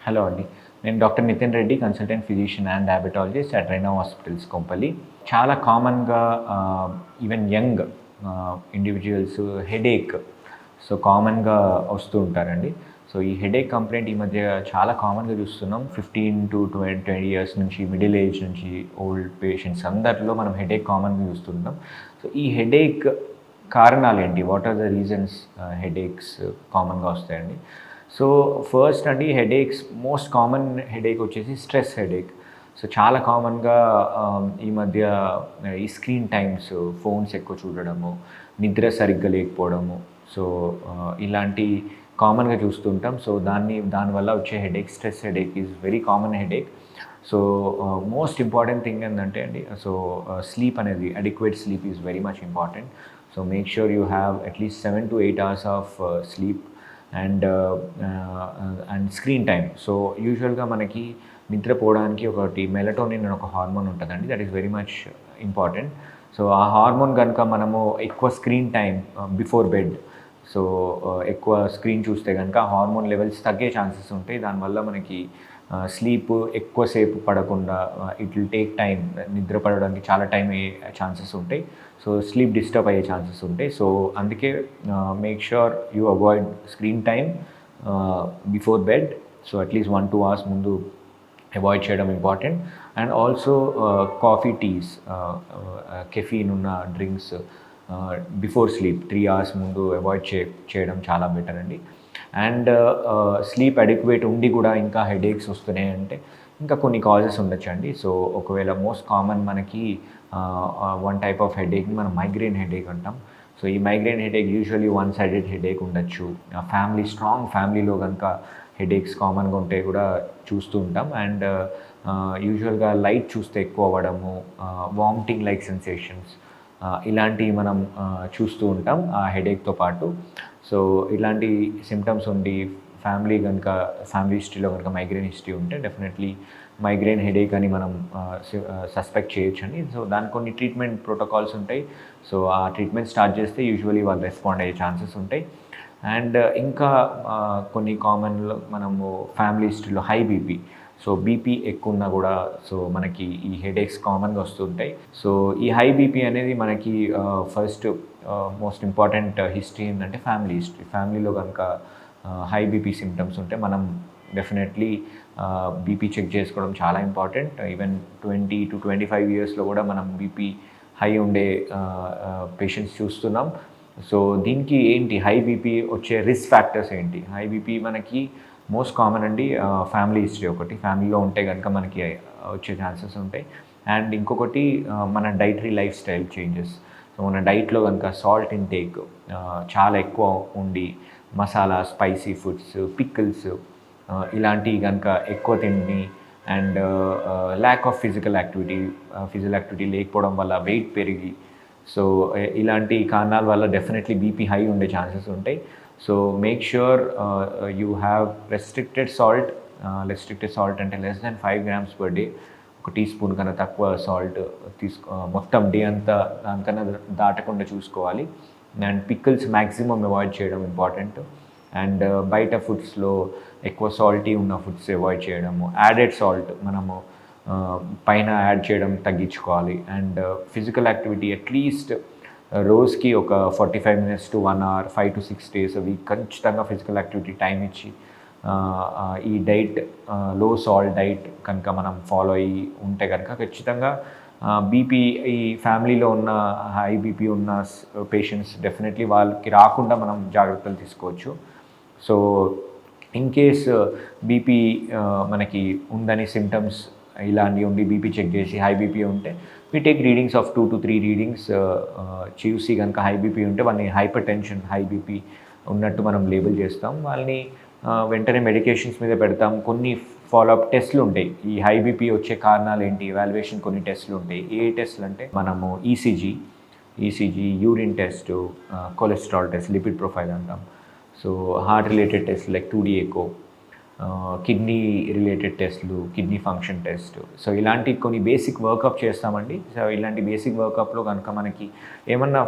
Hello అండి. నేను doctor Nitin Reddy, consultant physician and diabetologist at Raina hospitals Kompally. చాలా కామన్‌గా ఈవెన్ యంగ్ ఇండివిడ్యువల్స్ హెడేక్ కామన్‌గా వస్తూ ఉంటారండి. ఈ హెడేక్ కంప్లెయింట్ ఈ మధ్య చాలా కామన్‌గా చూస్తున్నాం. 15-20 ఇయర్స్ నుంచి, మిడిల్ ఏజ్ నుంచి, ఓల్డ్ పేషెంట్స్ అందరిలో మనం హెడేక్ కామన్‌గా చూస్తుంటాం. ఈ హెడేక్ కారణాలేంటి? What are the reasons headaches కామన్‌గా వస్తాయండి? ఫస్ట్ అండి, హెడేక్స్ మోస్ట్ కామన్ హెడేక్ వచ్చేసి స్ట్రెస్ హెడేక్. చాలా కామన్‌గా ఈ మధ్య ఈ స్క్రీన్ టైమ్స్, ఫోన్స్ ఎక్కువ చూడడము, నిద్ర సరిగ్గా లేకపోవడము. ఇలాంటి కామన్‌గా చూస్తుంటాం. దానివల్ల వచ్చే headache stress headache is very common headache. Most important thing ఏంటంటే అండి, స్లీప్ అనేది adequate sleep is very much important. Make sure you have at least 7 to 8 hours of sleep and screen time. యూజువల్గా మనకి నిద్రపోవడానికి ఒకటి మెలటోనిన్ అనే ఒక హార్మోన్ ఉంటుందండి. That is very much important. ఆ హార్మోన్ కనుక మనము ఎక్కువ స్క్రీన్ టైం బిఫోర్ బెడ్, ఎక్కువ స్క్రీన్ చూస్తే కనుక హార్మోన్ లెవెల్స్ తగ్గే ఛాన్సెస్ ఉంటాయి. దానివల్ల మనకి స్లీప్ ఎక్కువసేపు పడకుండా ఇట్ విల్ టేక్ టైం, నిద్ర పడడానికి చాలా టైం అయ్యే ఛాన్సెస్ ఉంటాయి. స్లీప్ డిస్టర్బ్ అయ్యే ఛాన్సెస్ ఉంటాయి. అందుకే make sure you avoid screen time before bed. At least 1-2 hours ముందు అవాయిడ్ చేయడం important. And also coffee, teas, caffeine ఉన్న డ్రింక్స్ బిఫోర్ స్లీప్ 3 hours ముందు అవాయిడ్ చేయడం చాలా బెటర్ అండి. అండ్ స్లీప్ అడిక్వేట్ ఉండి కూడా ఇంకా హెడేక్స్ వస్తున్నాయి అంటే ఇంకా కొన్ని కాజెస్ ఉండొచ్చండి. ఒకవేళ మోస్ట్ కామన్ మనకి వన్ టైప్ ఆఫ్ హెడేక్ని మనం మైగ్రేన్ హెడేక్ అంటాం. ఈ migraine headache usually one sided headache ఉండొచ్చు. స్ట్రాంగ్ ఫ్యామిలీలో కనుక హెడేక్స్ కామన్గా ఉంటే కూడా చూస్తూ ఉంటాం. అండ్ యూజువల్గా లైట్ చూస్తే ఎక్కువ అవ్వడము, వామిటింగ్ లైక్ సెన్సేషన్స్, ఇలాంటివి మనం చూస్తూ ఉంటాం ఆ హెడేక్తో పాటు. ఇలాంటి సిమ్టమ్స్ ఉండి ఫ్యామిలీ హిస్టరీలో కనుక మైగ్రేన్ హిస్టరీ ఉంటే డెఫినెట్లీ మైగ్రేన్ హెడేక్ అని మనం సస్పెక్ట్ చేయొచ్చండి. దానికి కొన్ని ట్రీట్మెంట్ ప్రోటోకాల్స్ ఉంటాయి. ఆ ట్రీట్మెంట్ స్టార్ట్ చేస్తే యూజువల్లీ వాళ్ళు రెస్పాండ్ అయ్యే ఛాన్సెస్ ఉంటాయి. అండ్ ఇంకా కొన్ని కామన్లో మనము ఫ్యామిలీ హిస్టరీలో హై బీపీ, బీపీ ఎక్కువ ఉన్నా కూడా మనకి ఈ హెడేక్స్ కామన్గా వస్తుంటాయి. ఈ హై బీపీ అనేది మనకి ఫస్ట్ మోస్ట్ ఇంపార్టెంట్ హిస్టరీ ఏంటంటే ఫ్యామిలీ హిస్టరీ. ఫ్యామిలీలో కనుక హై బీపీ సిమ్టమ్స్ ఉంటే మనం డెఫినెట్లీ బీపీ చెక్ చేసుకోవడం చాలా ఇంపార్టెంట్. ఈవెన్ 20-25 ఇయర్స్లో కూడా మనం బీపీ హై ఉండే పేషెంట్స్ చూస్తున్నాం. దీనికి ఏంటి హై బీపీ వచ్చే రిస్క్ ఫ్యాక్టర్స్ ఏంటి? హై బీపీ మనకి మోస్ట్ కామన్ అండి, ఫ్యామిలీ హిస్టరీ ఒకటి. ఫ్యామిలీలో ఉంటే కనుక మనకి వచ్చే ఛాన్సెస్ ఉంటాయి. అండ్ ఇంకొకటి మన డైటరీ లైఫ్ స్టైల్ చేంజెస్. మన డైట్లో కనుక సాల్ట్ ఇంటేక్ చాలా ఎక్కువ ఉండి, మసాలా, స్పైసీ ఫుడ్స్, పికిల్స్ ఇలాంటివి కనుక ఎక్కువ తిని, and lack of physical activity లేకపోవడం వల్ల వెయిట్ పెరిగి, ఇలాంటి కారణాల వల్ల డెఫినెట్లీ బీపీ హై ఉండే ఛాన్సెస్ ఉంటాయి. Make sure you have restricted salt అంటే less than 5 grams per day. ఒక టీ స్పూన్ కన్నా తక్కువ సాల్ట్ మొత్తం డే అంతా దానికన్నా దాటకుండా చూసుకోవాలి. అండ్ పికిల్స్ మ్యాక్సిమం అవాయిడ్ చేయడం ఇంపార్టెంట్. అండ్ బయట ఫుడ్స్లో ఎక్కువ సాల్టీ ఉన్న ఫుడ్స్ అవాయిడ్ చేయడము, యాడెడ్ సాల్ట్ మనము పైన యాడ్ చేయడం తగ్గించుకోవాలి. అండ్ ఫిజికల్ యాక్టివిటీ అట్లీస్ట్ రోజుకి ఒక 45 minutes to 1 hour, 5 to 6 days a week ఖచ్చితంగా ఫిజికల్ యాక్టివిటీ టైం ఇచ్చి ఈ డైట్, లో సాల్ట్ డైట్ కనుక మనం ఫాలో అయ్యి ఉంటే కనుక ఖచ్చితంగా బీపీ, ఈ ఫ్యామిలీలో ఉన్న హై బీపీ ఉన్న పేషెంట్స్ డెఫినెట్లీ వాళ్ళకి రాకుండా మనం జాగ్రత్తలు తీసుకోవచ్చు. ఇన్ కేస్ బీపీ మనకి ఉందని సిమ్టమ్స్ ఇలాంటివి ఉండి బీపీ చెక్ చేసి హై బీపీ ఉంటే we take readings of 2 to 3 readings. చూసి కనుక హై బీపీ ఉంటే వాళ్ళని హైపర్ టెన్షన్, హై బీపీ ఉన్నట్టు మనం లేబుల్ చేస్తాం. వాళ్ళని వెంటనే మెడికేషన్స్ మీద పెడతాం. కొన్ని ఫాలోఅప్ టెస్ట్లు ఉంటాయి. ఈ హై బీపీ వచ్చే కారణాలు ఏంటి, ఎవాల్యుయేషన్ కొన్ని టెస్ట్లు ఉంటాయి. ఏ టెస్ట్లు అంటే మనము ECG, urine test, cholesterol test, lipid profile అంటాం. Heart related test like 2D echo, kidney related టెస్ట్లు, కిడ్నీ ఫంక్షన్ టెస్ట్. సో ఇలాంటి కొన్ని బేసిక్ వర్కప్ చేస్తామండి. సో ఇలాంటి బేసిక్ వర్కప్లో కనుక మనకి ఏమన్నా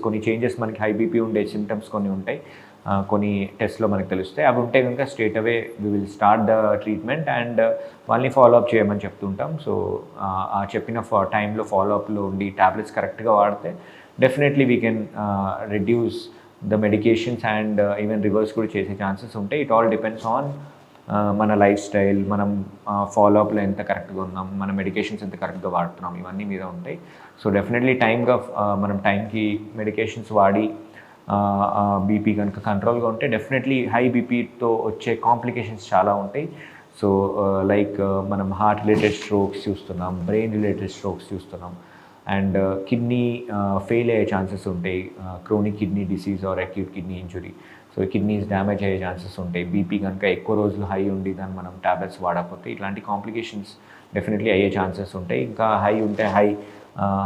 కొన్ని చేంజెస్ మనకి హై బీపీ ఉండే సిమ్టమ్స్ కొన్ని ఉంటాయి. కొన్ని టెస్ట్‌లో మనకు తెలుస్తాయి. అవి ఉంటే కనుక straight away we will start the treatment and వాళ్ళని ఫాలో అప్ చేయమని చెప్తుంటాం. సో ఆ చెప్పిన టైంలో ఫాలో అప్‌లో ఉండి టాబ్లెట్స్ కరెక్ట్‌గా వాడితే definitely we can reduce the medications and even reverse కూడా చేసే ఛాన్సెస్ ఉంటాయి. ఇట్ ఆల్ డిపెండ్స్ ఆన్ మన లైఫ్ స్టైల్, మనం ఫాలో అప్‌లో ఎంత కరెక్ట్‌గా ఉన్నాం, మన మెడికేషన్స్ ఎంత కరెక్ట్‌గా వాడుతున్నాం, ఇవన్నీ మీద ఉంటాయి. సో డెఫినెట్లీ మనం టైంకి మెడికేషన్స్ వాడి బీపీ కనుక కంట్రోల్గా ఉంటే డెఫినెట్లీ హై బీపీతో వచ్చే కాంప్లికేషన్స్ చాలా ఉంటాయి. సో లైక్ మనం హార్ట్ రిలేటెడ్ స్ట్రోక్స్ చూస్తున్నాం, బ్రెయిన్ రిలేటెడ్ స్ట్రోక్స్ చూస్తున్నాం అండ్ కిడ్నీ ఫెయిల్ అయ్యే ఛాన్సెస్ ఉంటాయి. Chronic kidney disease are acute kidney injury. So kidneys damage అయ్యే ఛాన్సెస్ ఉంటాయి. బీపీ కనుక ఎక్కువ రోజులు హై ఉండి దాన్ని మనం ట్యాబ్లెట్స్ వాడకపోతే ఇట్లాంటి కాంప్లికేషన్స్ డెఫినెట్లీ అయ్యే ఛాన్సెస్ ఉంటాయి. ఇంకా హై ఉంటే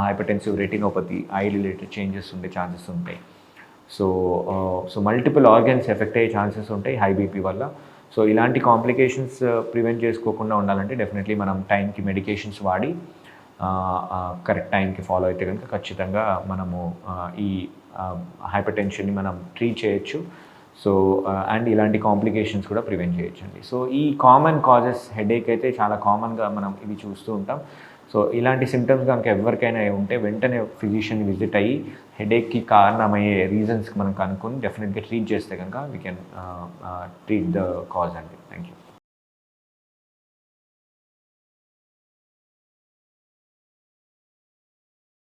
hypertensive retinopathy, I related changes ఉండే ఛాన్సెస్ ఉంటాయి. సో మల్టిపుల్ ఆర్గన్స్ ఎఫెక్ట్ అయ్యే ఛాన్సెస్ ఉంటాయి హై బీపీ వల్ల. సో ఇలాంటి కాంప్లికేషన్స్ ప్రివెంట్ చేసుకోకుండా ఉండాలంటే డెఫినెట్లీ మనం టైంకి మెడికేషన్స్ వాడి కరెక్ట్ టైంకి ఫాలో అయితే కనుక ఖచ్చితంగా మనము ఈ హైపర్టెన్షన్ని మనం ట్రీట్ చేయొచ్చు. సో అండ్ ఇలాంటి కాంప్లికేషన్స్ కూడా ప్రివెంట్ చేయొచ్చు అండి. సో ఈ కామన్ కాజెస్ హెడేక్ అయితే చాలా కామన్గా మనం ఇవి చూస్తూ ఉంటాం. సో ఇలాంటి సిమ్టమ్స్ కనుక ఎవరికైనా ఉంటే వెంటనే ఫిజిషియన్ విజిట్ అయ్యి హెడేక్కి కారణమయ్యే రీజన్స్కి మనం కనుక్కొని డెఫినెట్గా ట్రీట్ చేస్తే కనుక we can treat the cause అండి. Thank you.